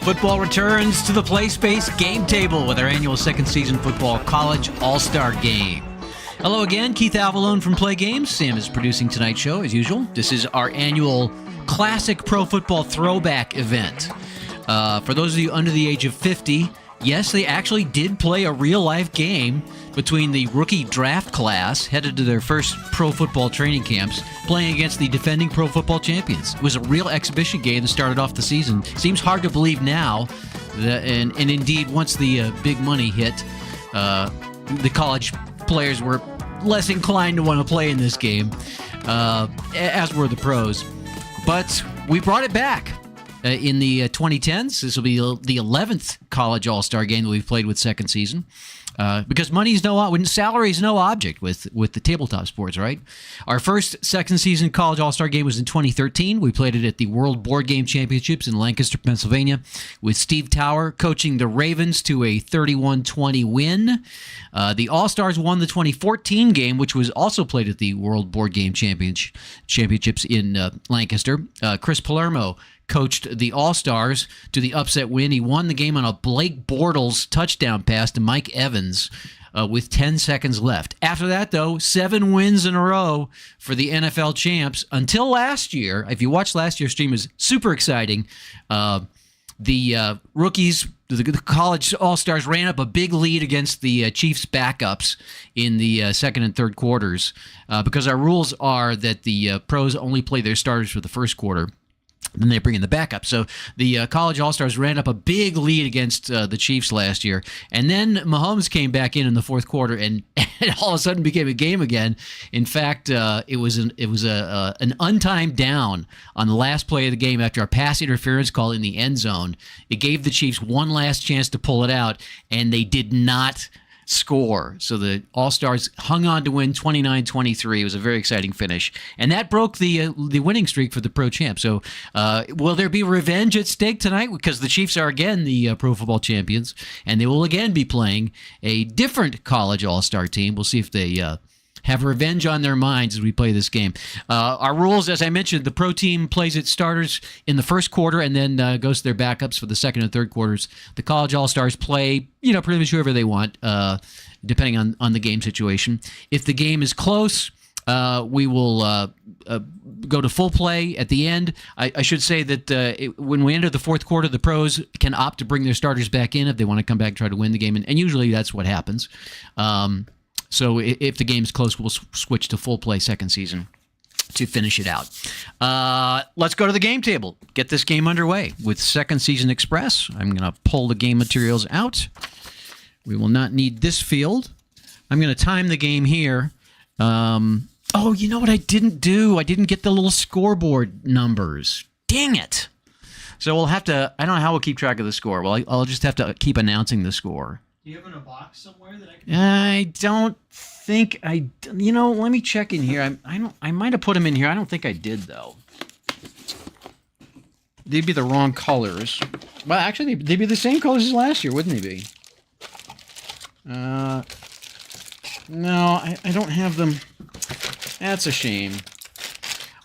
Football returns to the Play Space game table with our annual second season football college all-star game. Hello again, Keith Avalone from Play Games. Sam is producing tonight's show as usual. This is our annual classic pro football throwback event. For those of you under the age of 50, yes, they actually did play a real-life game between the rookie draft class headed to their first pro football training camps, playing against the defending pro football champions. It was a real exhibition game that started off the season. Seems hard to believe now, and indeed, once the big money hit, the college players were less inclined to want to play in this game, as were the pros. But we brought it back. In the 2010s, this will be the 11th college all-star game that we've played with second season. Because salary is no object with the tabletop sports, right? Our first second season college all-star game was in 2013. We played it at the World Board Game Championships in Lancaster, Pennsylvania, with Steve Tower coaching the Ravens to a 31-20 win. The All-Stars won the 2014 game, which was also played at the World Board Game Championships in Lancaster. Chris Palermo coached the All-Stars to the upset win. He won the game on a Blake Bortles touchdown pass to Mike Evans with 10 seconds left. After that, though, 7 wins in a row for the NFL champs until last year. If you watched last year's stream, it was super exciting. The rookies, the college All-Stars, ran up a big lead against the Chiefs' backups in the second and third quarters because our rules are that the pros only play their starters for the first quarter. Then they bring in the backup. So the college All-Stars ran up a big lead against the Chiefs last year. And then Mahomes came back in the fourth quarter, and it all of a sudden became a game again. In fact, it was an untimed down on the last play of the game after a pass interference call in the end zone. It gave the Chiefs one last chance to pull it out, and they did not score. So the All-Stars hung on to win 29-23. It was a very exciting finish. And that broke the winning streak for the pro champ. So will there be revenge at stake tonight? Because the Chiefs are again the pro football champions, and they will again be playing a different college All-Star team. We'll see if they have revenge on their minds as we play this game. Our rules, as I mentioned, the pro team plays its starters in the first quarter and then goes to their backups for the second and third quarters. The college all-stars play, pretty much whoever they want, depending on the game situation. If the game is close, we will go to full play at the end. I should say that when we enter the fourth quarter, the pros can opt to bring their starters back in if they want to come back and try to win the game, and usually that's what happens. So if the game's close, we'll switch to full play second season to finish it out. Let's go to the game table. Get this game underway with Second Season Express. I'm going to pull the game materials out. We will not need this field. I'm going to time the game here. Oh, you know what I didn't do? I didn't get the little scoreboard numbers. Dang it. So we'll have to, I don't know how we'll keep track of the score. Well, I'll just have to keep announcing the score. Do you have in a box somewhere that I can? I don't think I. Let me check in here. I might have put them in here. I don't think I did though. They'd be the wrong colors. Well, actually, they'd be the same colors as last year, wouldn't they be? No, I don't have them. That's a shame.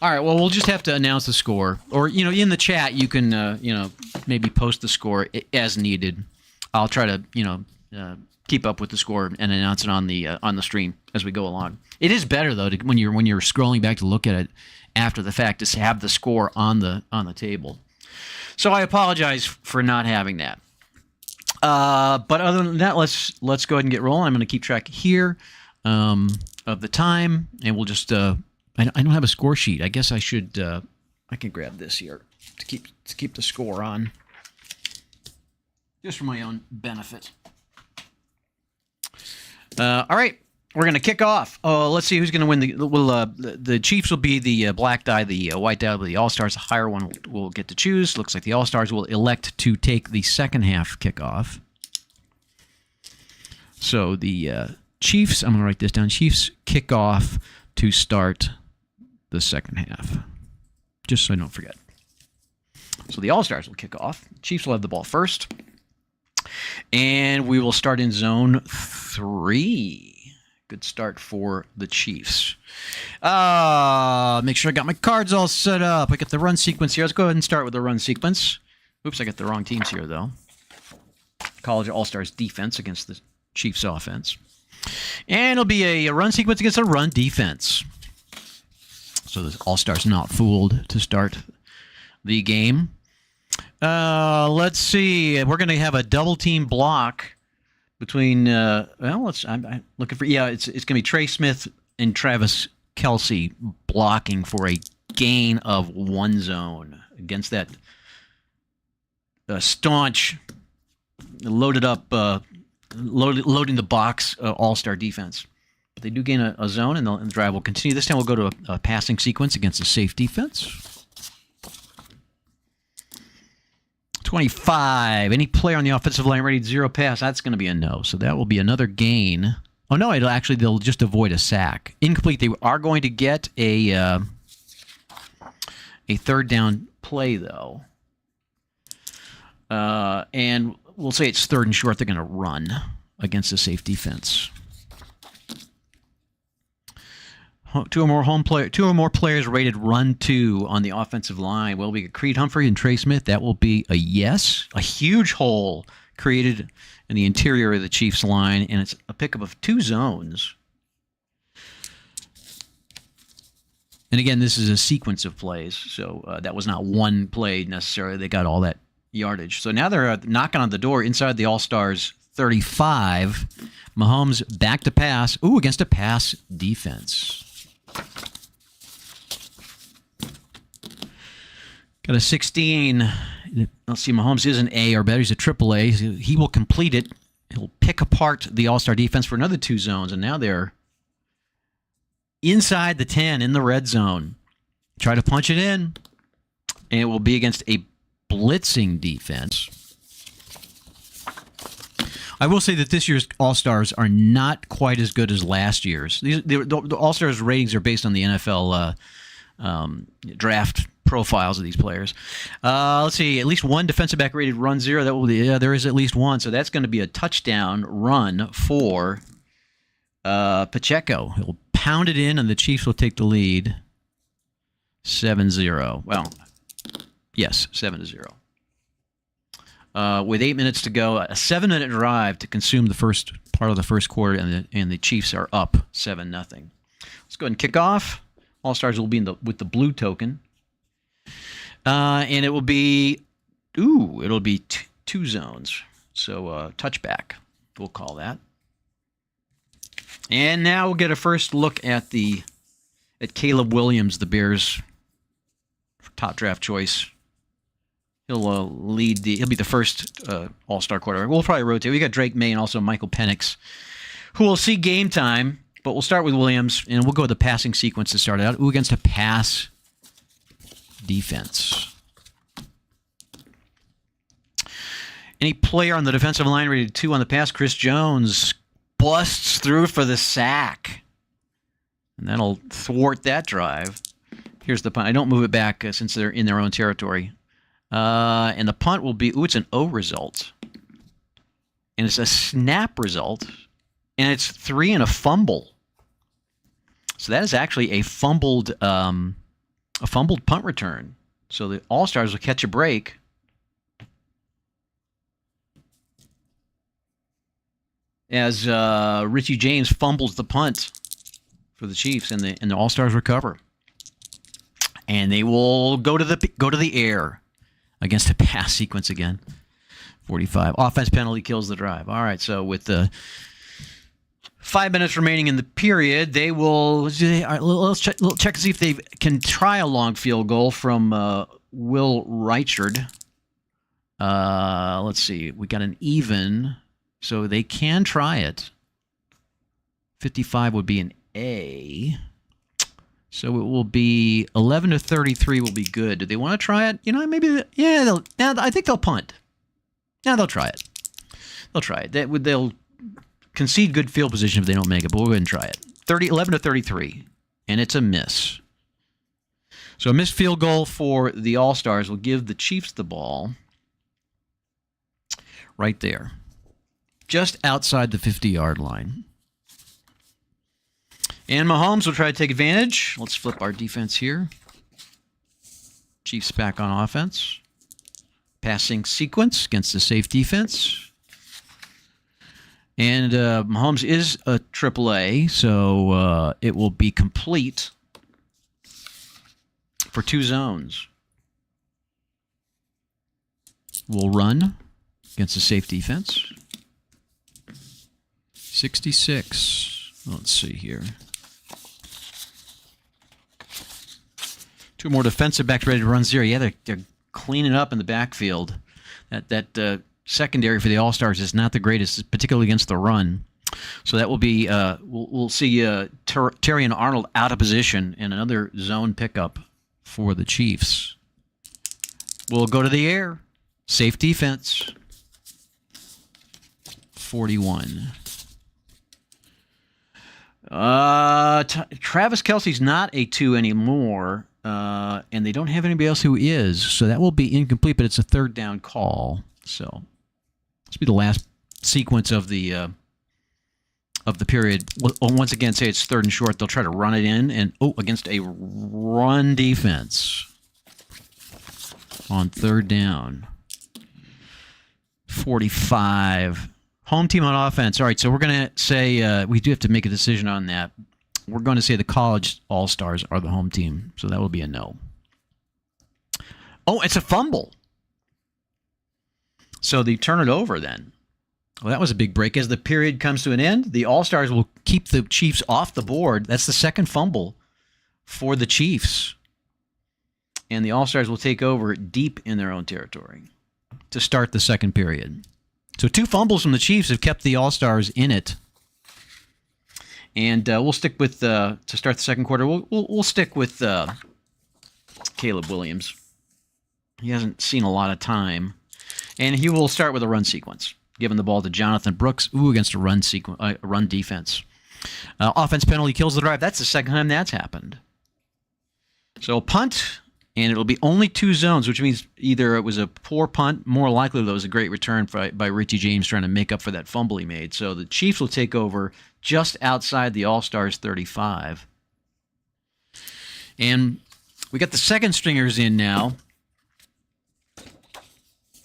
All right. Well, we'll just have to announce the score, or in the chat you can maybe post the score as needed. I'll try to keep up with the score and announce it on the stream as we go along. It is better though when you're scrolling back to look at it after the fact to have the score on the table. So I apologize for not having that. But other than that, let's go ahead and get rolling. I'm going to keep track here of the time, and we'll just. I don't have a score sheet. I guess I should. I can grab this here to keep the score on, just for my own benefit. All right, we're going to kick off. Let's see who's going to win. The Chiefs will be the black die, the white die will be the All-Stars. The higher one will get to choose. Looks like the All-Stars will elect to take the second half kickoff. So the Chiefs, I'm going to write this down. Chiefs kick off to start the second half, just so I don't forget. So the All-Stars will kick off. Chiefs will have the ball first. And we will start in zone 3. Good start for the Chiefs. Make sure I got my cards all set up. I got the run sequence here. Let's go ahead and start with the run sequence. Oops, I got the wrong teams here, though. College All-Stars defense against the Chiefs offense. And it'll be a run sequence against a run defense. So the All-Stars not fooled to start the game. Let's see. We're going to have a double team block between. I'm looking for. Yeah, it's going to be Trey Smith and Travis Kelce blocking for a gain of 1 zone against that staunch, loaded up, loading the box All-Star defense. But they do gain a zone, and the drive will continue. This time we'll go to a passing sequence against a safe defense. 25. Any player on the offensive line rated 0 pass, that's going to be a no. So that will be another gain. Oh, no, they'll just avoid a sack. Incomplete. They are going to get a third down play, though. And we'll say it's 3rd and short. They're going to run against a safe defense. Two or more players rated run 2 on the offensive line. Will be Creed Humphrey and Trey Smith. That will be a yes. A huge hole created in the interior of the Chiefs line, and it's a pickup of 2 zones. And again, this is a sequence of plays, so that was not one play necessarily. They got all that yardage. So now they're knocking on the door inside the All-Stars 35. Mahomes back to pass. Ooh, against a pass defense. Got a 16. Let's see, Mahomes is an A or better. He's a triple A. He will complete it. He'll pick apart the All-Star defense for another 2 zones, and now they're inside the 10 in the red zone. Try to punch it in, and it will be against a blitzing defense. I will say that this year's All-Stars are not quite as good as last year's. The All-Stars ratings are based on the NFL draft profiles of these players. Let's see, at least one defensive back rated run 0. That will be, there is at least one. So that's going to be a touchdown run for Pacheco. He'll pound it in, and the Chiefs will take the lead 7-0. Well, yes, 7-0. With 8 minutes to go, a 7-minute drive to consume the first part of the first quarter, and the Chiefs are up 7-0. Let's go ahead and kick off. All-Stars will be with the blue token, and it will be it'll be 2 zones. So touchback, we'll call that. And now we'll get a first look at Caleb Williams, the Bears' top draft choice. He'll he'll be the first All-Star quarterback. We'll probably rotate. We got Drake May and also Michael Penix, who will see game time. But we'll start with Williams, and we'll go with the passing sequence to start it out. Against a pass defense. Any player on the defensive line rated 2 on the pass, Chris Jones busts through for the sack. And that'll thwart that drive. Here's the punt. I don't move it back since they're in their own territory. And the punt will be, it's an O result. And it's a snap result. And it's 3 and a fumble. So that is actually a fumbled punt return. So the All-Stars will catch a break. As Richie James fumbles the punt for the Chiefs, and the All-Stars recover. And they will go to the air against a pass sequence again. 45. Offense penalty kills the drive. All right, so with the 5 minutes remaining in the period, they will let's check to see if they can try a long field goal from Will Reichard. Let's see. We got an even, so they can try it. 55 would be an A. So it will be 11 to 33 will be good. Do they want to try it? You know, maybe. Yeah, I think they'll punt. Yeah, they'll try it. They'll try it. They'll concede good field position if they don't make it, but we'll go ahead and try it. 11 to 33, and it's a miss. So a missed field goal for the All-Stars will give the Chiefs the ball right there, just outside the 50-yard line. And Mahomes will try to take advantage. Let's flip our defense here. Chiefs back on offense. Passing sequence against the safe defense. And Mahomes is a AAA, so it will be complete for 2 zones. We'll run against the safe defense. 66. Let's see here. 2 more defensive backs ready to run 0. Yeah, they're cleaning up in the backfield. That secondary for the All-Stars is not the greatest, particularly against the run. So that will be we'll see Terry and Arnold out of position and another zone pickup for the Chiefs. We'll go to the air. Safe defense. 41. Travis Kelce's not a 2 anymore. And they don't have anybody else who is, so that will be incomplete, but it's a 3rd down call. So this will be the last sequence of the period. Once again, say it's 3rd and short. They'll try to run it in, and against a run defense on 3rd down. 45. Home team on offense. All right, so we're going to say we do have to make a decision on that. We're going to say the college All-Stars are the home team, so that will be a no. Oh, it's a fumble. So they turn it over then. Well, that was a big break. As the period comes to an end, the All-Stars will keep the Chiefs off the board. That's the 2nd fumble for the Chiefs. And the All-Stars will take over deep in their own territory to start the 2nd period. So 2 fumbles from the Chiefs have kept the All-Stars in it. And we'll stick with, to start the 2nd quarter, we'll stick with Caleb Williams. He hasn't seen a lot of time. And he will start with a run sequence, giving the ball to Jonathan Brooks, against a run defense. Offense penalty kills the drive. That's the 2nd time that's happened. So a punt, and it'll be only 2 zones, which means either it was a poor punt, more likely it was a great return by Richie James trying to make up for that fumble he made. So the Chiefs will take over just outside the All-Stars 35. And we got the 2nd stringers in now.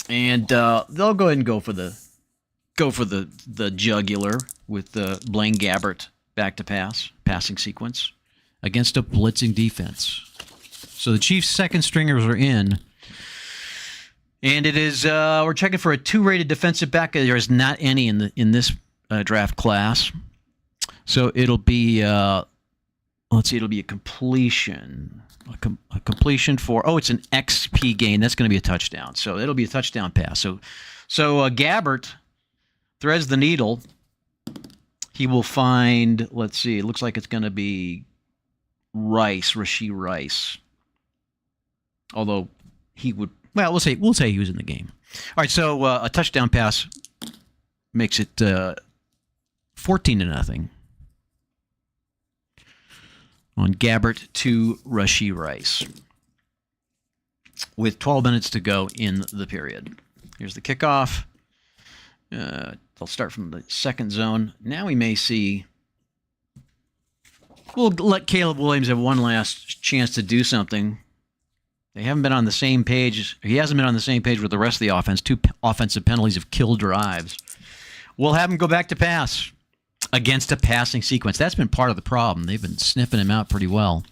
And they'll go ahead and go for the jugular with Blaine Gabbert back to passing sequence against a blitzing defense. So the Chiefs' 2nd stringers are in. And it is we're checking for a 2-rated defensive back. There is not any in this draft class. So it'll be it'll be a completion. A completion for, it's an XP gain. That's going to be a touchdown. So it'll be a touchdown pass. So Gabbert threads the needle. He will find, let's see, it looks like it's going to be Rashee Rice. Although he would, we'll say he was in the game. All right, so a touchdown pass makes it 14-0. On Gabbert to Rashee Rice with 12 minutes to go in the period. Here's the kickoff. They'll start from the 2nd zone. Now we may see... We'll let Caleb Williams have one last chance to do something. They haven't been on the same page. He hasn't been on the same page with the rest of the offense. 2 offensive penalties have killed drives. We'll have him go back to pass against a passing sequence. That's been part of the problem. They've been sniffing him out pretty well.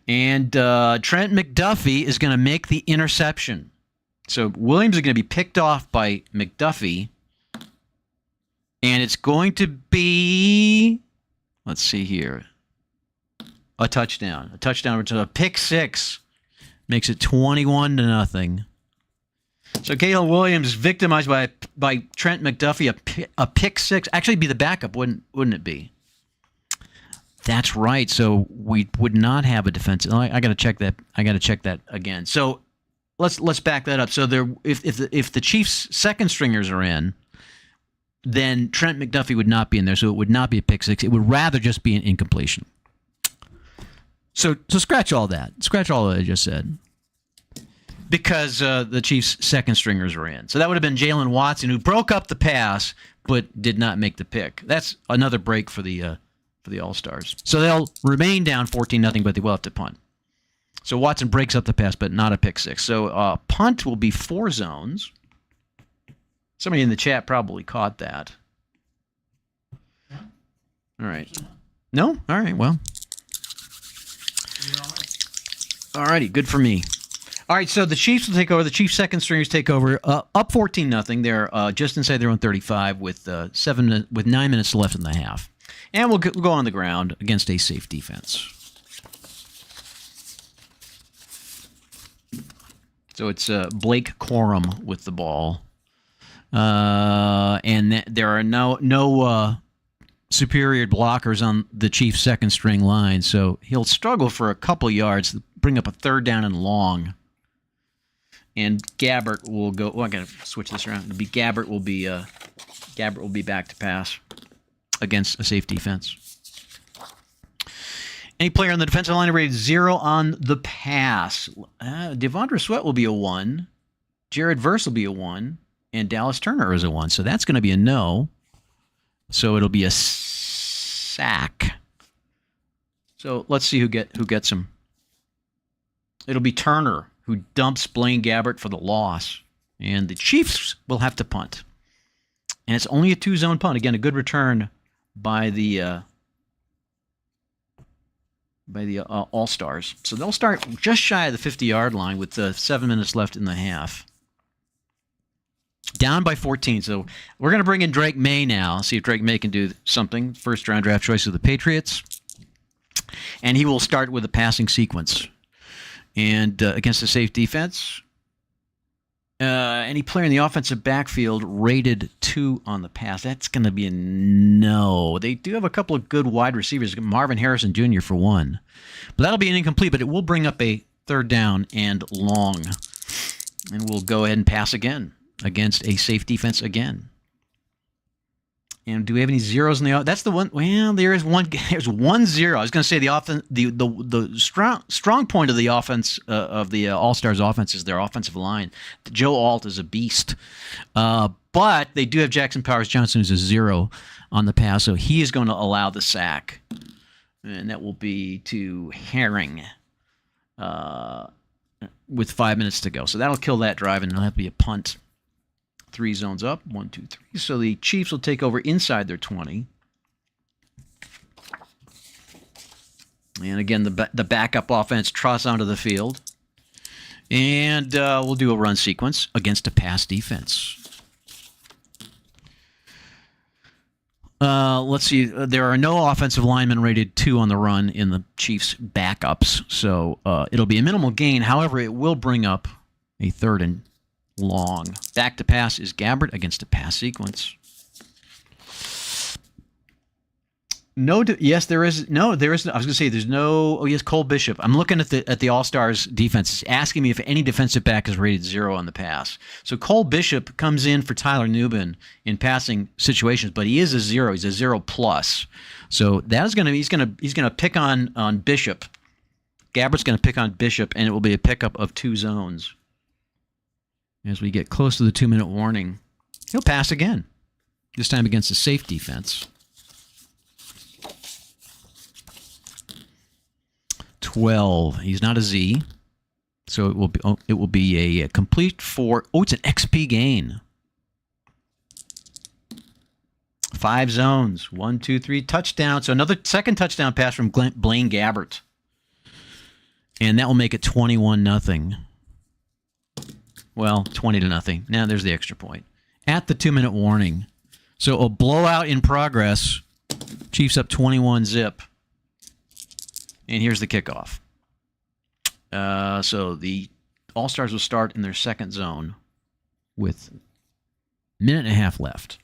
And Trent McDuffie is going to make the interception. So Williams is going to be picked off by McDuffie. And it's going to be, let's see here, a touchdown. A touchdown to a pick six. Makes it 21-0. So Caleb Williams victimized by Trent McDuffie, a pick six. Actually, it'd be the backup, wouldn't it be? That's right. So we would not have a defensive. I got to check that. I got to check that again. So let's back that up. So if the Chiefs' second stringers are in, then Trent McDuffie would not be in there. So it would not be a pick six. It would rather just be an incompletion. So scratch all that. Scratch all that I just said. Because the Chiefs' second stringers are in. So that would have been Jalen Watson, who broke up the pass but did not make the pick. That's another break for the All-Stars. So they'll remain down 14-0, but they will have to punt. So Watson breaks up the pass, but not a pick six. So punt will be 4 zones. Somebody in the chat probably caught that. All right. No? All right, well. All righty, good for me. All right, so the Chiefs will take over. The Chiefs' second stringers take over, up 14-0. They're just inside their own 35 with 9 minutes left in the half. And we'll go on the ground against a safe defense. So it's Blake Corum with the ball. And there are no superior blockers on the Chiefs' second string line, so he'll struggle for a couple yards, bring up a third down and long. And Gabbert will go. Oh, I gotta switch this around. Gabbert will be back to pass against a safe defense. Any player on the defensive line rated 0 on the pass. Devondre Sweat will be a 1. Jared Verse will be a 1. And Dallas Turner is a 1. So that's going to be a no. So it'll be a sack. So let's see who gets him. It'll be Turner, who dumps Blaine Gabbert for the loss. And the Chiefs will have to punt. And it's only a 2-zone punt. Again, a good return by the All-Stars. So they'll start just shy of the 50-yard line with 7 minutes left in the half. Down by 14. So we're going to bring in Drake May now. See if Drake May can do something. First-round draft choice of the Patriots. And he will start with a passing sequence. And against a safe defense, any player in the offensive backfield rated 2 on the pass. That's going to be a no. They do have a couple of good wide receivers. Marvin Harrison Jr. for 1. But that'll be an incomplete, but it will bring up a third down and long. And we'll go ahead and pass again against a safe defense again. And do we have any zeros in the? That's the one. Well, there is one. There's 1 0. I was going to say the strong point of the offense of the All-Stars offense is their offensive line. Joe Alt is a beast, but they do have Jackson Powers Johnson, who's a 0 on the pass, so he is going to allow the sack, and that will be to Herring with 5 minutes to go. So that'll kill that drive, and it'll have to be a punt. 3 zones up, 1, 2, 3. So the Chiefs will take over inside their 20. And again, the backup offense trots onto the field. And we'll do a run sequence against a pass defense. Let's see. There are no offensive linemen rated 2 on the run in the Chiefs' backups. So it'll be a minimal gain. However, it will bring up a third and long. Back to pass is Gabbert against a pass sequence. Yes, there is. No, there is. I was going to say there's no. Oh, yes, Cole Bishop. I'm looking at the All-Stars defense. It's asking me if any defensive back is rated 0 on the pass. So Cole Bishop comes in for Tyler Nubin in passing situations, but he is a 0. He's a 0 plus. So that's going to he's going to pick on Bishop. Gabbert's going to pick on Bishop, and it will be a pickup of 2 zones. As we get close to the 2-minute warning, he'll pass again. This time against a safe defense. 12. He's not a Z, so it will be a complete 4. Oh, it's an XP gain. 5 zones. 1, 2, 3 touchdown. So another second touchdown pass from Blaine Gabbert. And that will make it 21-0. Well, 20-0. Now there's the extra point. At the 2-minute warning. So a blowout in progress. Chiefs up 21-0. And here's the kickoff. So the All-Stars will start in their second zone with a minute and a half left.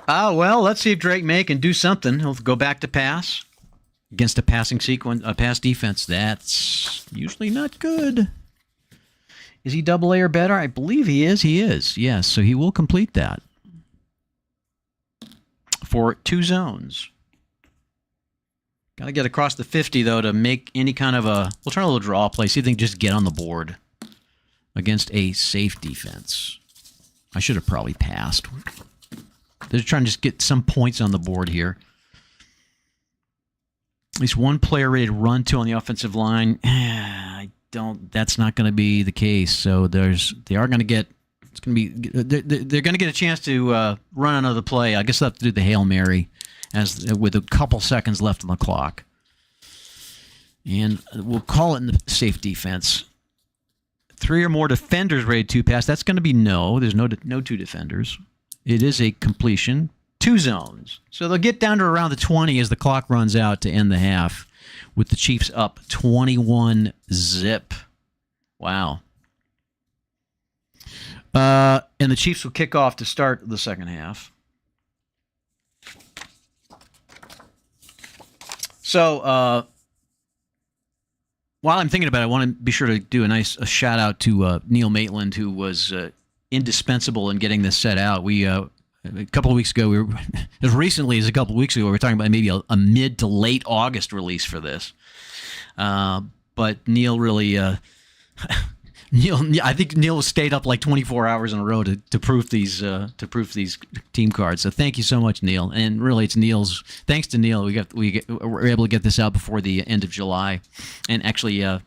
Well, let's see if Drake May can do something. He'll go back to pass against a passing sequence, a pass defense. That's usually not good. Is he AA or better? I believe he is. He is. Yes, so he will complete that for 2 zones. Got to get across the 50, though, to make any kind of a... We'll try a little draw play. See if they can just get on the board against a safe defense. I should have probably passed. They're trying to just get some points on the board here. At least one player ready to run to on the offensive line. That's not going to be the case. So they are going to get... It's going to be... They're going to get a chance to run another play. I guess they'll have to do the Hail Mary with a couple seconds left on the clock. And we'll call it in the safe defense. 3 or more defenders ready to pass. That's going to be no. There's no 2 defenders. It is a completion. 2 zones. So they'll get down to around the 20 as the clock runs out to end the half with the Chiefs up 21-0. Wow. And the Chiefs will kick off to start the second half. So while I'm thinking about it, I want to be sure to do a shout out to Neil Maitland, who was indispensable in getting this set out. We a couple of weeks ago, as recently as a couple of weeks ago, we were talking about maybe a mid to late August release for this. But Neil really, I think Neil stayed up like 24 hours in a row to proof these team cards. So thank you so much, Neil. And really, it's Neil's. Thanks to Neil, we were able to get this out before the end of July. And actually, I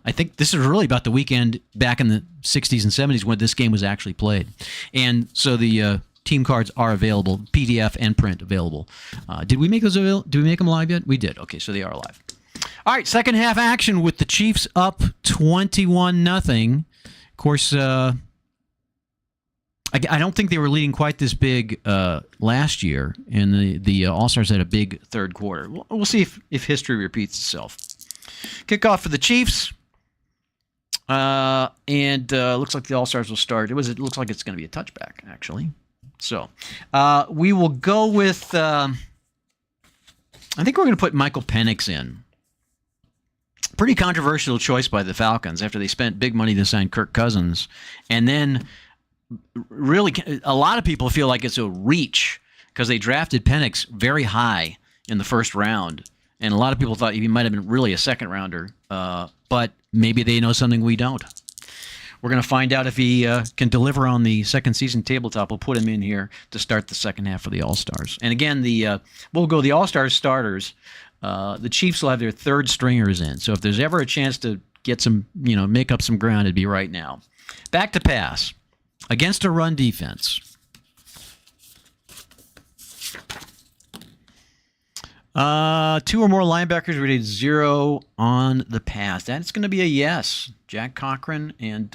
think this is really about the weekend back in the 60s and 70s when this game was actually played. And so the team cards are available, PDF and print available. Did we make those available? Did we make them live yet? We did. Okay, so they are live. All right, second half action with the Chiefs up 21-0. Of course, I don't think they were leading quite this big last year, and the All-Stars had a big third quarter. We'll see if history repeats itself. Kickoff for the Chiefs, and looks like the All-Stars will start. It looks like it's going to be a touchback, actually. So we will go with... I think we're going to put Michael Penix in. Pretty controversial choice by the Falcons after they spent big money to sign Kirk Cousins. And then really a lot of people feel like it's a reach because they drafted Penix very high in the first round. And a lot of people thought he might have been really a second rounder. But maybe they know something we don't. We're going to find out if he can deliver on the second season tabletop. We'll put him in here to start the second half of the All-Stars. And again, we'll go the All-Stars starters. The Chiefs will have their third stringers in. So if there's ever a chance to get some, make up some ground, it'd be right now. Back to pass. Against a run defense. 2 or more linebackers rated 0 on the pass. That's going to be a yes. Jack Cochran and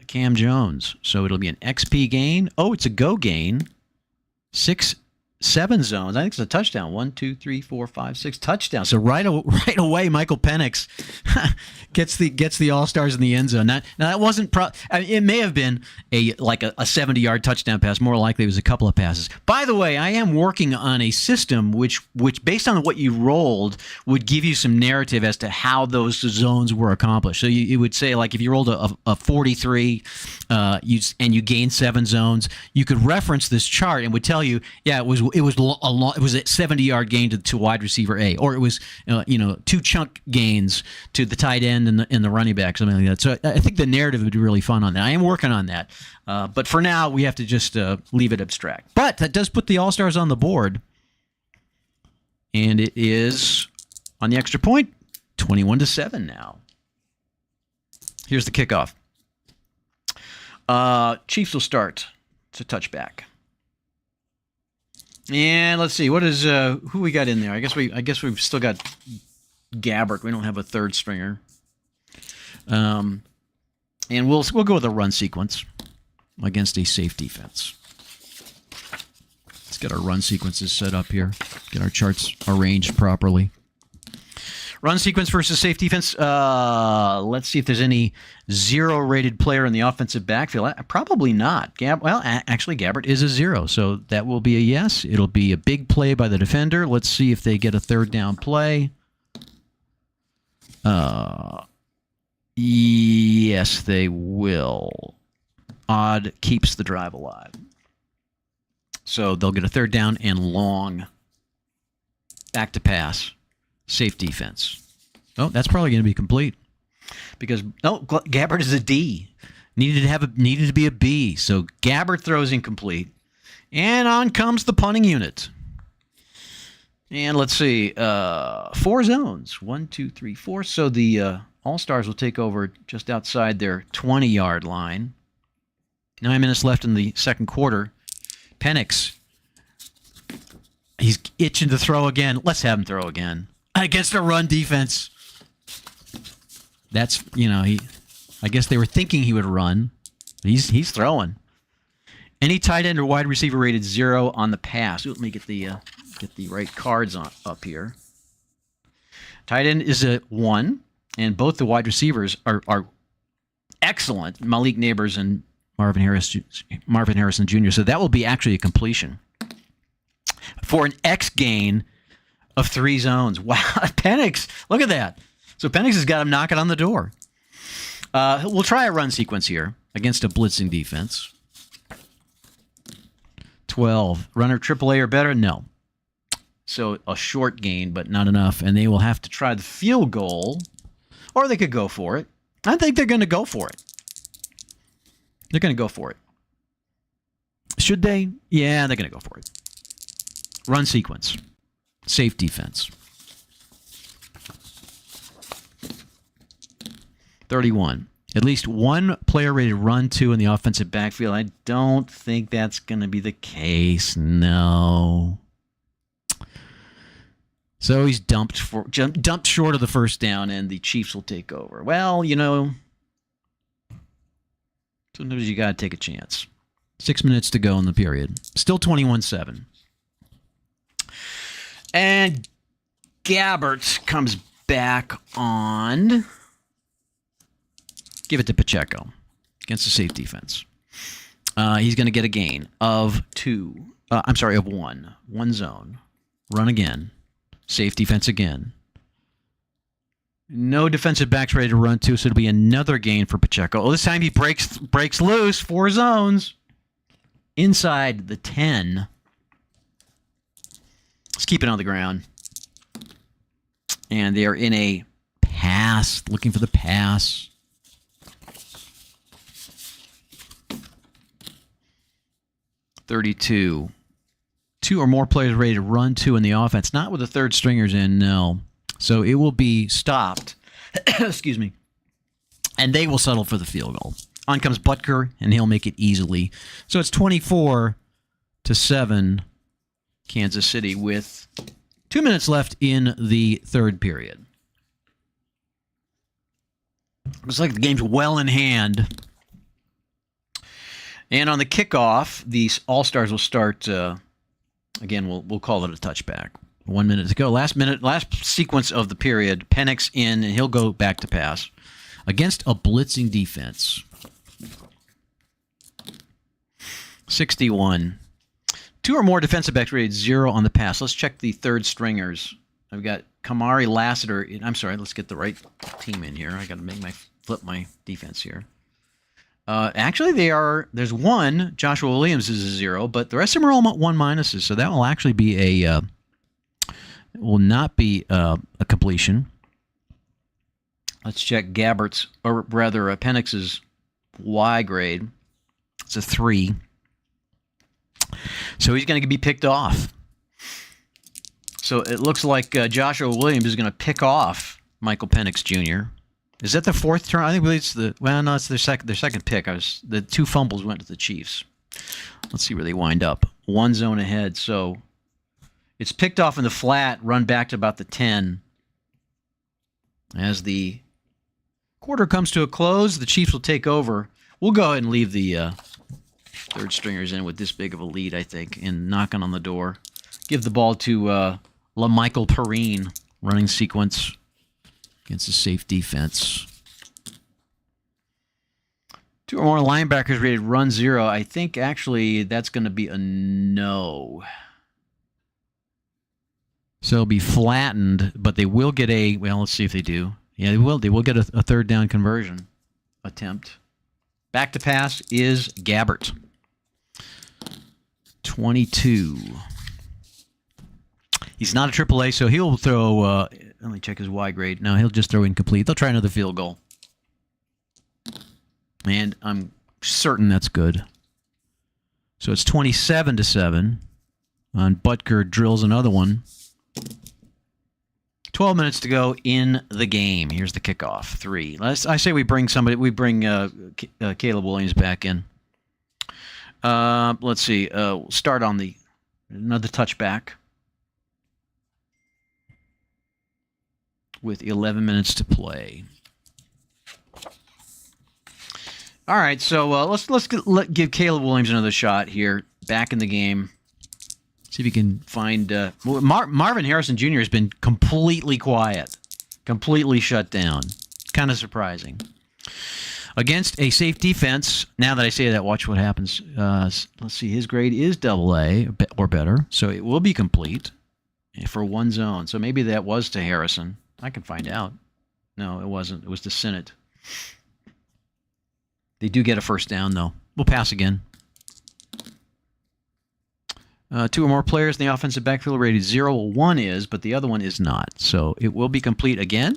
Cam Jones. So it'll be an XP gain. Oh, it's a go gain. 7 zones. I think it's a touchdown. 1, 2, 3, 4, 5, 6 touchdowns. So right away, Michael Penix gets the All-Stars in the end zone. Now that wasn't. It may have been a 70-yard touchdown pass. More likely, it was a couple of passes. By the way, I am working on a system which based on what you rolled, would give you some narrative as to how those zones were accomplished. So you would say, like, if you rolled a 43, and you gained 7 zones, you could reference this chart and would tell you, yeah, it was a 70-yard gain to wide receiver A, or it was 2 chunk gains to the tight end and the running back, something like that. So I think the narrative would be really fun on that. I am working on that, but for now we have to just leave it abstract. But that does put the All-Stars on the board, and it is on the extra point, 21-7 now. Here's the kickoff. Chiefs will start. It's a touchback. And let's see, what is who we got in there? I guess we've still got Gabbert. We don't have a third stringer. And we'll go with a run sequence against a safe defense. Let's get our run sequences set up here. Get our charts arranged properly. Run sequence versus safe defense. Let's see if there's any zero-rated player in the offensive backfield. Probably not. Actually, Gabbert is a 0, so that will be a yes. It'll be a big play by the defender. Let's see if they get a third down play. Yes, they will. Odd keeps the drive alive. So they'll get a third down and long. Back to pass. Safe defense. Oh, that's probably going to be complete. Because, Gabbert is a D. Needed to be a B. So Gabbert throws incomplete. And on comes the punting unit. And let's see. 4 zones. 1, 2, 3, 4. So the All-Stars will take over just outside their 20-yard line. 9 minutes left in the second quarter. Penix. He's itching to throw again. Let's have him throw again. Against a run defense. That's, I guess they were thinking he would run. He's throwing. Any tight end or wide receiver rated 0 on the pass. Ooh, let me get the right cards up here. Tight end is a 1, and both the wide receivers are excellent. Malik Neighbors and Marvin Harrison Jr. So that will be actually a completion for an X gain of 3 zones. Wow, Penix, look at that. So Penix has got him knocking on the door. We'll try a run sequence here against a blitzing defense. 12. Runner AAA or better? No. So a short gain, but not enough. And they will have to try the field goal, or they could go for it. I think they're going to go for it. They're going to go for it. Should they? Yeah, they're going to go for it. Run sequence. Safe defense. 31. At least one player ready to run 2 in the offensive backfield. I don't think that's going to be the case. No. So he's dumped short of the first down, and the Chiefs will take over. Well, sometimes you got to take a chance. 6 minutes to go in the period. Still 21-7. And Gabbert comes back on. Give it to Pacheco against the safe defense. He's going to get a gain of 1. 1 zone. Run again. Safe defense again. No defensive backs ready to run 2, so it'll be another gain for Pacheco. Oh, this time he breaks loose. 4 zones. Inside the 10. Let's keep it on the ground. And they are in a pass, looking for the pass. .32. 2 or more players ready to run 2 in the offense. Not with the third stringers in, no. So it will be stopped. Excuse me. And they will settle for the field goal. On comes Butker, and he'll make it easily. So it's 24-7, Kansas City, with 2 minutes left in the third period. Looks like the game's well in hand. And on the kickoff, the All-Stars will start, again, we'll call it a touchback. 1 minute to go. Last sequence of the period. Penix in, and he'll go back to pass against a blitzing defense. 61. 2 or more defensive backs rated 0 on the pass. Let's check the third stringers. I've got Kamari Lassiter. I'm sorry, let's get the right team in here. I got to flip my defense here. Actually, there's 1. Joshua Williams is a 0, but the rest of them are all 1 minuses, so that will actually be will not be a completion. Let's check Gabbert's, or rather Penix's Y grade. It's a 3. So he's going to be picked off. So it looks like Joshua Williams is going to pick off Michael Penix Jr. Is that the 4th turn? I think it's it's their second pick. The 2 fumbles went to the Chiefs. Let's see where they wind up. 1 zone ahead. So it's picked off in the flat, run back to about the 10. As the quarter comes to a close, the Chiefs will take over. We'll go ahead and leave the third stringers in with this big of a lead, I think, and knocking on the door. Give the ball to LaMichael Perrine, running sequence against a safe defense. 2 or more linebackers rated run 0. I think actually that's going to be a no. So it'll be flattened, but they will get a, well, let's see if they do. Yeah, they will. They will get a third down conversion attempt. Back to pass is Gabbert. 22. He's not a AAA, so he'll throw, let me check his Y grade. No, he'll just throw incomplete. They'll try another field goal. And I'm certain that's good. So it's 27-7. And Butker drills another one. 12 minutes to go in the game. Here's the kickoff. 3. I say we bring somebody. We bring Caleb Williams back in. Let's see. We'll start on another touchback with 11 minutes to play. All right, so let's give Caleb Williams another shot here. Back in the game. See if you can find... Marvin Harrison Jr. has been completely quiet. Completely shut down. Kind of surprising. Against a safe defense, now that I say that, watch what happens. Let's see, his grade is AA or better, so it will be complete for one zone. So maybe that was to Harrison. I can find out. No, it wasn't. It was to Sinnott. They do get a first down, though. We'll pass again. 2 or more players in the offensive backfield rated 0. One is, but the other one is not. So it will be complete again,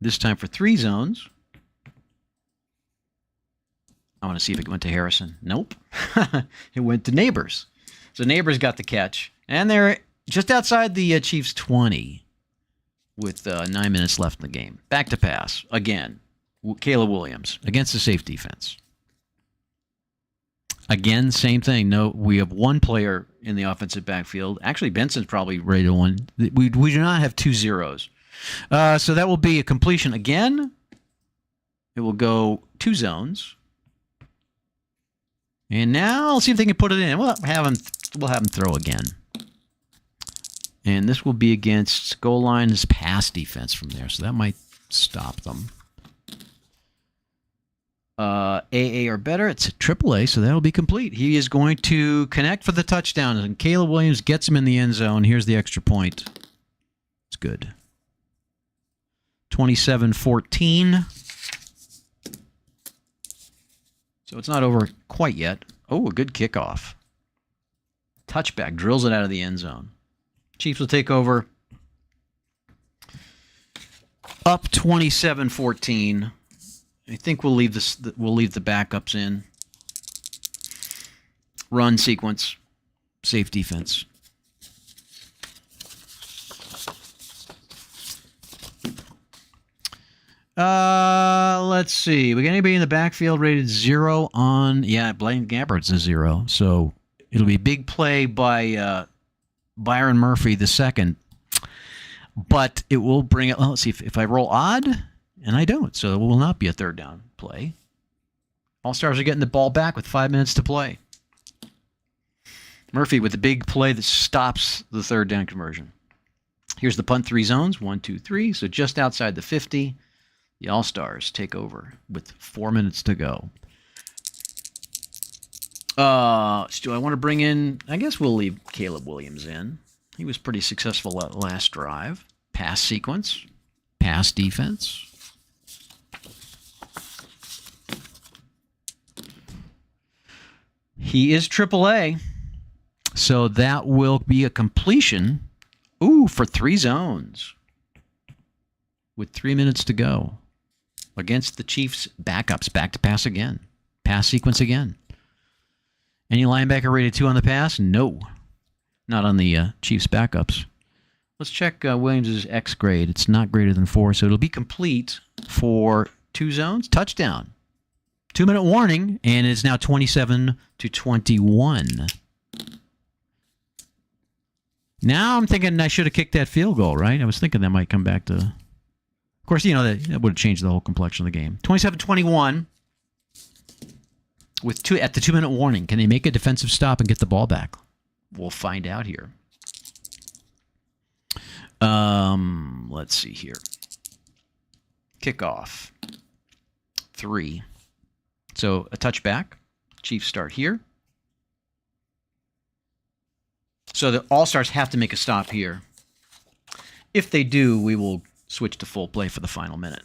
this time for 3 zones. I want to see if it went to Harrison. Nope. It went to Neighbors. So Neighbors got the catch. And they're just outside the Chiefs' 20 with 9 minutes left in the game. Back to pass. Again, Caleb Williams against the safe defense. Again, same thing. No, we have 1 player in the offensive backfield. Actually, Benson's probably rated 1. We do not have 2 zeros. So that will be a completion again. It will go 2 zones. And now I'll see if they can put it in. We'll have them throw again. And this will be against goal line's pass defense from there. So that might stop them. AA or better. It's a AAA, so that'll be complete. He is going to connect for the touchdown, and Caleb Williams gets him in the end zone. Here's the extra point. It's good. 27-14. So it's not over quite yet. Oh, a good kickoff. Touchback. Drills it out of the end zone. Chiefs will take over. Up 27-14. I think we'll leave the backups in. Run sequence. Safe defense. Let's see. We got anybody in the backfield rated 0 on... Yeah, Blaine Gabbert's a 0. So it'll be big play by Byron Murphy the second. But it will bring it... Let's see. If I roll odd, and I don't, so it will not be a third down play. All-Stars are getting the ball back with 5 minutes to play. Murphy with the big play that stops the third down conversion. Here's the punt 3 zones. 1, 2, 3. So just outside the 50. The All-Stars take over with 4 minutes to go. Do I want to bring in... I guess we'll leave Caleb Williams in. He was pretty successful at last drive. Pass sequence. Pass defense. He is AAA. So that will be a completion. Ooh, for 3 zones. With 3 minutes to go. Against the Chiefs' backups. Back to pass again. Pass sequence again. Any linebacker rated 2 on the pass? No. Not on the Chiefs' backups. Let's check Williams' X grade. It's not greater than 4, so it'll be complete for 2 zones. Touchdown. 2-minute warning, and it's now 27-21. Now I'm thinking I should have kicked that field goal, right? I was thinking that might come back to Of course, you know, that would have changed the whole complexion of the game. 27-21 with at the 2-minute warning. Can they make a defensive stop and get the ball back? We'll find out here. Let's see here. Kickoff. 3. So a touchback. Chiefs start here. So the All-Stars have to make a stop here. If they do, we will switch to full play for the final minute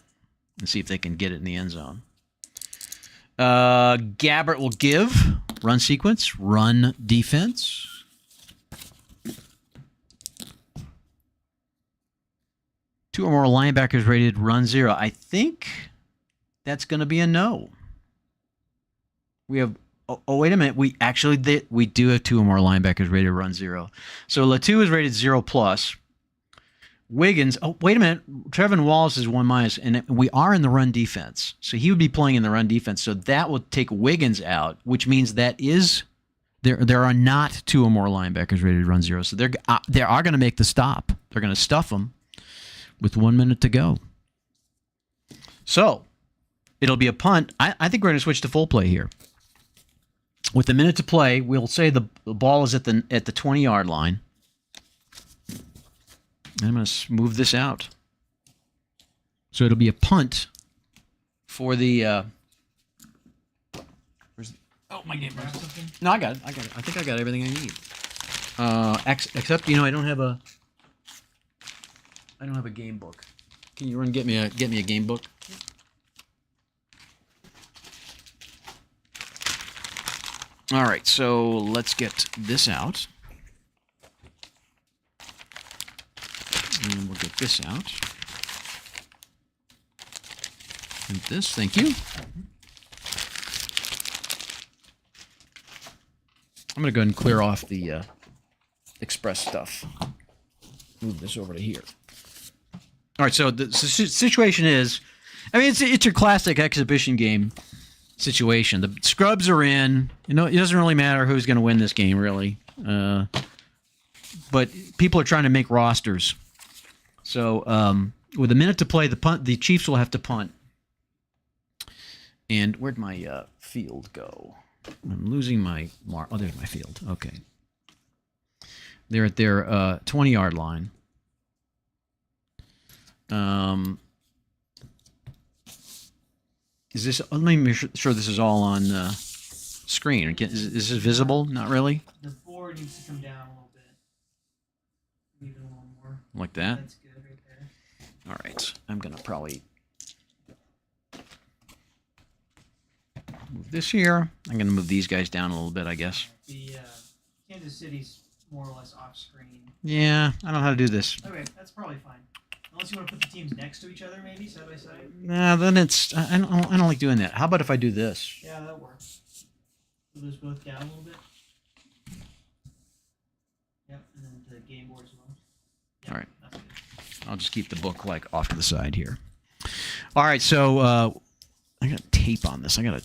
and see if they can get it in the end zone. Gabbert will give. Run sequence. Run defense. Two or more linebackers rated run 0. I think that's going to be a no. We have... Oh, wait a minute. We do have 2 or more linebackers rated run 0. So Latu is rated 0+. Wiggins... Oh, wait a minute. Trevin Wallace is 1-, and we are in the run defense. So he would be playing in the run defense. So that will take Wiggins out, which means that is... There are not 2 or more linebackers rated run 0. So they are going to make the stop. They're going to stuff them with 1 minute to go. So it'll be a punt. I think we're going to switch to full play here. With a minute to play, we'll say the ball is at the 20-yard line. I'm going to move this out. So it'll be a punt for the... oh, my game. No, I got it. I think I got everything I need. Except, you know, I don't have a game book. Can you get me a game book? All right, so let's get this out. And we'll get this out. And this, thank you. I'm going to go ahead and clear off the Express stuff. Move this over to here. All right, so the situation is, I mean, it's your classic exhibition game situation. The scrubs are in. You know, it doesn't really matter who's going to win this game, really. But people are trying to make rosters. So with a minute to play, the Chiefs will have to punt. And where'd my field go? I'm losing my mark. Oh, there's my field. Okay. They're at their 20-yard line. Is this? Let me make sure this is all on screen. Is this visible? Not really. The board needs to come down a little bit. Leave it a little more. Like that. That's good right there. All right. I'm gonna probably move this here. I'm gonna move these guys down a little bit, I guess. The Kansas City's more or less off screen. Yeah, I don't know how to do this. Okay, that's probably fine. Unless you want to put the teams next to each other, maybe side by side. Nah, then it's I don't like doing that. How about if I do this? Yeah, that works. Put those both down a little bit. Yep, and then the game board as well. Yep, all right. That's good. I'll just keep the book like off to the side here. All right, so I got tape on this. I got to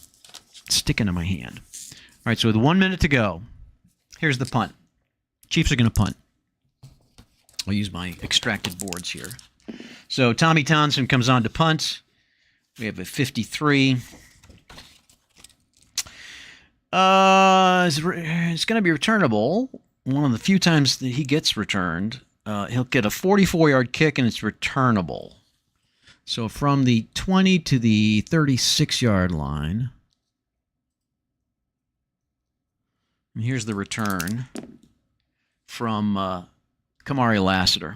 stick into my hand. All right, so with 1 minute to go, here's the punt. Chiefs are going to punt. I'll use my extracted boards here. So Tommy Townsend comes on to punt. We have a 53. It's going to be returnable. One of the few times that he gets returned. He'll get a 44-yard kick, and it's returnable. So from the 20 to the 36-yard line. And here's the return from Kamari Lassiter.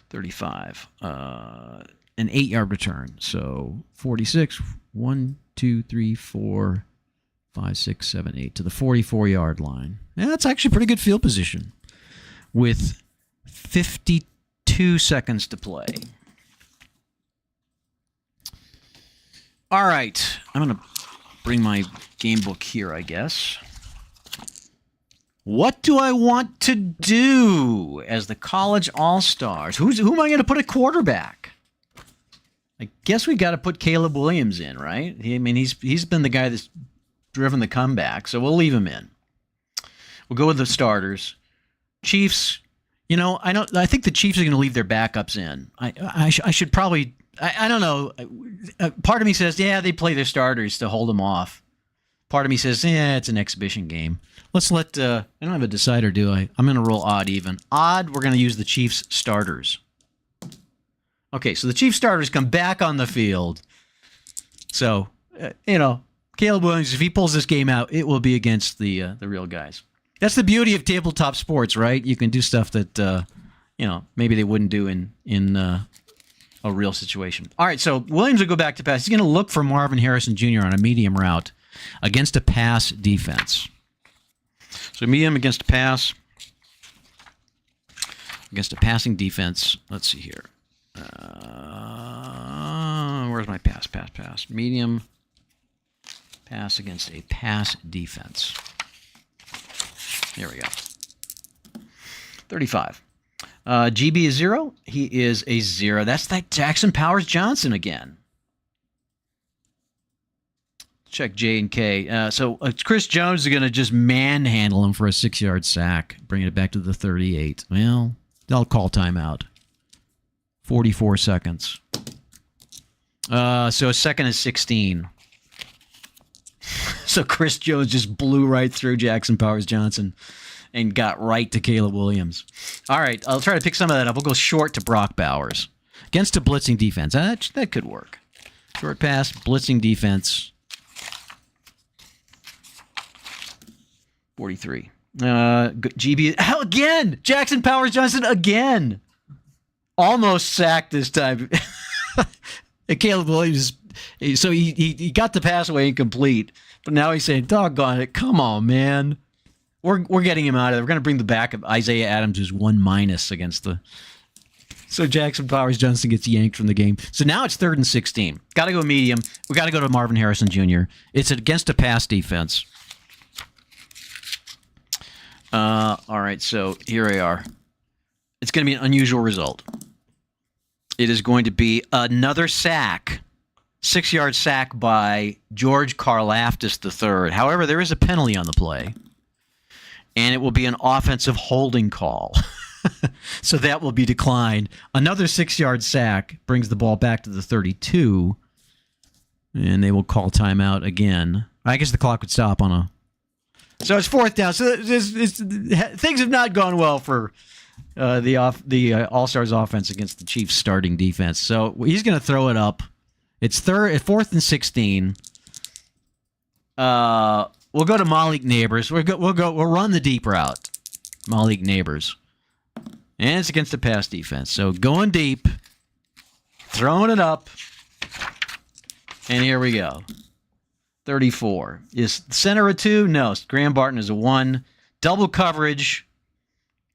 35. An 8-yard return. So 46. 1, 2, 3, 4, 5, 6, 7, 8 to the 44-yard line. Yeah, that's actually pretty good field position. With 52 seconds to play. All right. I'm going to bring my game book here, I guess. What do I want to do as the college all-stars? Who am I going to put at quarterback? I guess we got to put Caleb Williams in, right? He's been the guy that's driven the comeback, so we'll leave him in. We'll go with the starters. Chiefs, You know, I think the Chiefs are going to leave their backups in. I should probably. I don't know. Part of me says, yeah, they play their starters to hold them off. Part of me says, yeah, it's an exhibition game. Let's let. I don't have a decider, do I? I'm going to roll odd even. Odd. We're going to use the Chiefs starters. Okay, so the Chiefs starters come back on the field. So Caleb Williams, if he pulls this game out, it will be against the real guys. That's the beauty of tabletop sports, right? You can do stuff that maybe they wouldn't do in a real situation. All right, so Williams will go back to pass. He's going to look for Marvin Harrison Jr. on a medium route against a pass defense. So medium against a pass, against a passing defense. Let's see here. Where's my pass? Pass. Medium pass against a pass defense. There we go. 35. GB is 0. He is a 0. That's that Jackson Powers Johnson again. Check J and K. So Chris Jones is going to just manhandle him for a 6-yard sack, bringing it back to the 38. Well, they'll call timeout. 44 seconds. So a second and 16. So Chris Jones just blew right through Jackson Powers Johnson and got right to Caleb Williams. All right, I'll try to pick some of that up. We'll go short to Brock Bowers against a blitzing defense. That could work. Short pass, blitzing defense. 43. GB. Hell, again! Jackson Powers Johnson again! Almost sacked this time. And Caleb Williams, so he got the pass away incomplete, but now he's saying, doggone it, come on, man. We're getting him out of there. We're going to bring the back of Isaiah Adams, who's 1- against the... So Jackson Powers Johnson gets yanked from the game. So now it's 3rd and 16. Got to go medium. We got to go to Marvin Harrison Jr. It's against a pass defense. All right, so here we are. It's going to be an unusual result. It is going to be another sack, 6-yard sack by George Karlaftis III. However, there is a penalty on the play, and it will be an offensive holding call. So that will be declined. Another 6-yard sack brings the ball back to the 32, and they will call timeout again. I guess the clock would stop on a... So it's 4th down. So things have not gone well for the All-Stars offense against the Chiefs starting defense. So he's going to throw it up. It's 4th and 16. We'll go to Malik Neighbors. We'll run the deep route. Malik Neighbors. And it's against the pass defense. So going deep, throwing it up, and here we go. 34. Is center a 2? No. Graham Barton is a 1. Double coverage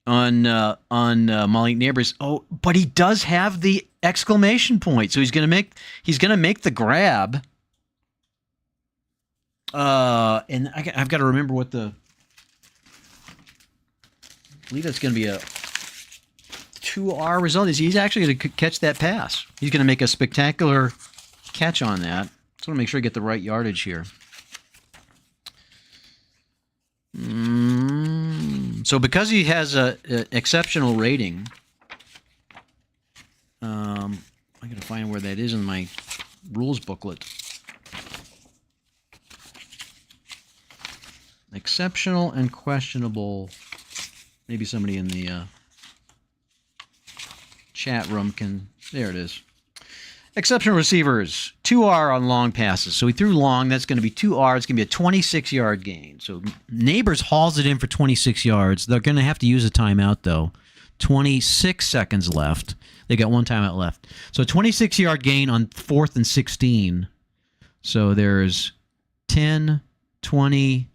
on Malik Neighbors. Oh, but he does have the exclamation point, so he's gonna make the grab. And I've got to remember what I believe that's going to be a 2R result. He's actually going to catch that pass. He's going to make a spectacular catch on that. Just want to make sure I get the right yardage here. So because he has a exceptional rating, I got to find where that is in my rules booklet. Exceptional and questionable. Maybe somebody in the chat room can... There it is. Exceptional receivers. 2R on long passes. So he threw long. That's going to be 2R. It's going to be a 26-yard gain. So Neighbors hauls it in for 26 yards. They're going to have to use a timeout, though. 26 seconds left. They got one timeout left. So a 26-yard gain on 4th and 16. So there's 10, 20...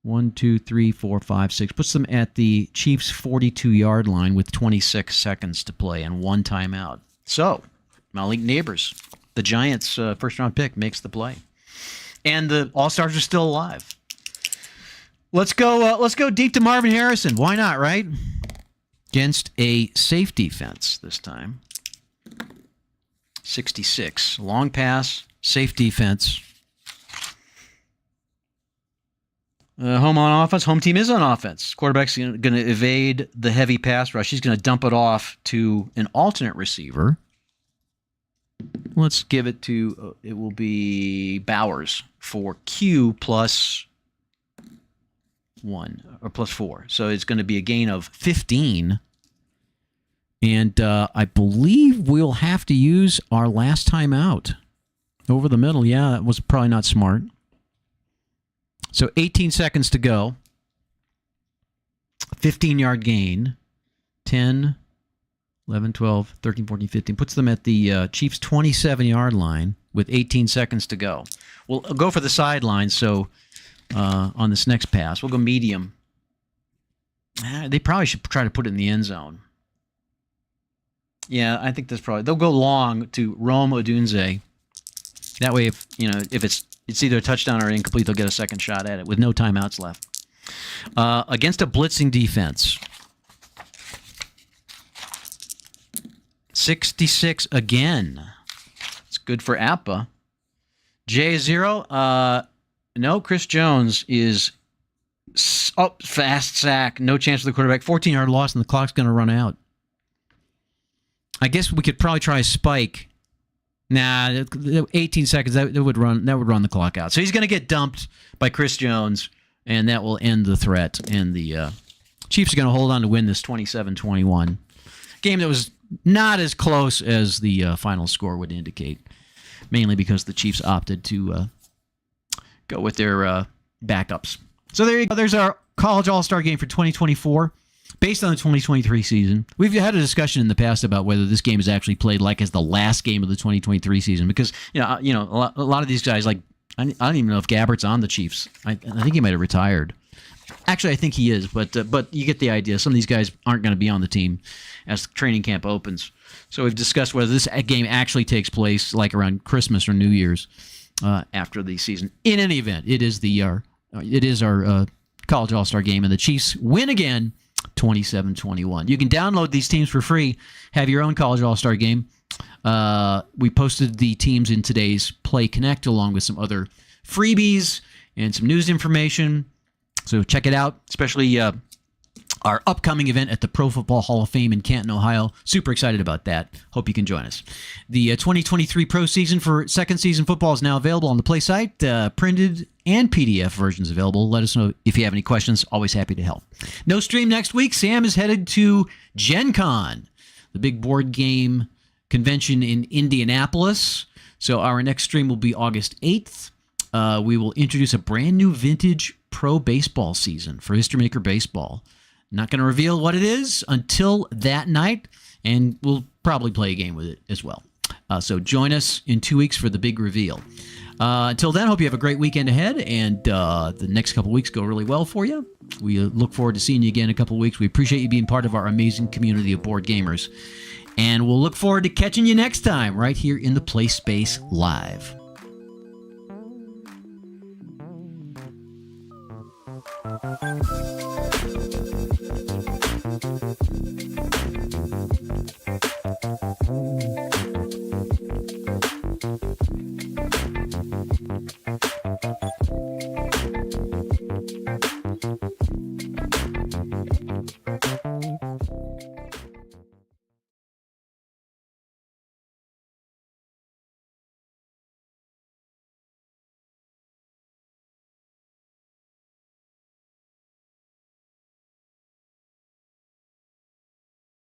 1, 2, 3, 4, 5, 6. Puts them at the Chiefs' 42-yard line with 26 seconds to play and one timeout. So, Malik Neighbors, the Giants' first-round pick, makes the play. And the All-Stars are still alive. Let's go deep to Marvin Harrison. Why not, right? Against a safe defense this time. 66. Long pass, safe defense. Home on offense. Home team is on offense. Quarterback's going to evade the heavy pass rush. He's going to dump it off to an alternate receiver. Let's give it to, it will be Bowers for Q plus 1 or plus 4. So it's going to be a gain of 15. And I believe we'll have to use our last time out over the middle. Yeah, that was probably not smart. So 18 seconds to go. 15-yard gain. 10, 11, 12, 13, 14, 15. Puts them at the Chiefs' 27-yard line with 18 seconds to go. We'll go for the sideline, so on this next pass. We'll go medium. They probably should try to put it in the end zone. Yeah, I think that's probably... They'll go long to Rome Odunze. That way, if it's either a touchdown or incomplete, they'll get a second shot at it with no timeouts left. Against a blitzing defense. 66 again. It's good for Appa. J0. No, Chris Jones is fast sack. No chance for the quarterback. 14-yard loss, and the clock's going to run out. I guess we could probably try a spike. Nah, 18 seconds, that would run the clock out. So he's going to get dumped by Chris Jones, and that will end the threat. And the Chiefs are going to hold on to win this 27-21. Game that was not as close as the final score would indicate, mainly because the Chiefs opted to go with their backups. So there you go. There's our College All-Star game for 2024. Based on the 2023 season, we've had a discussion in the past about whether this game is actually played like as the last game of the 2023 season, because a lot of these guys, like I don't even know if Gabbert's on the Chiefs. I think he might have retired. Actually, I think he is, but you get the idea. Some of these guys aren't going to be on the team as training camp opens. So we've discussed whether this game actually takes place like around Christmas or New Year's after the season. In any event, it is our College All-Star game, and the Chiefs win again. 27-21. You can download these teams for free. Have your own College All-Star game. We posted the teams in today's Play Connect along with some other freebies and some news information. So check it out, especially our upcoming event at the Pro Football Hall of Fame in Canton, Ohio. Super excited about that. Hope you can join us. The 2023 pro season for second season football is now available on the Play site. Printed and PDF versions available. Let us know if you have any questions. Always happy to help. No stream next week. Sam is headed to Gen Con, the big board game convention in Indianapolis. So our next stream will be August 8th. We will introduce a brand new vintage pro baseball season for History Maker Baseball. Not going to reveal what it is until that night, and we'll probably play a game with it as well. So join us in 2 weeks for the big reveal. Until then, hope you have a great weekend ahead, and the next couple weeks go really well for you. We look forward to seeing you again in a couple weeks. We appreciate you being part of our amazing community of board gamers, and we'll look forward to catching you next time right here in the Play Space Live.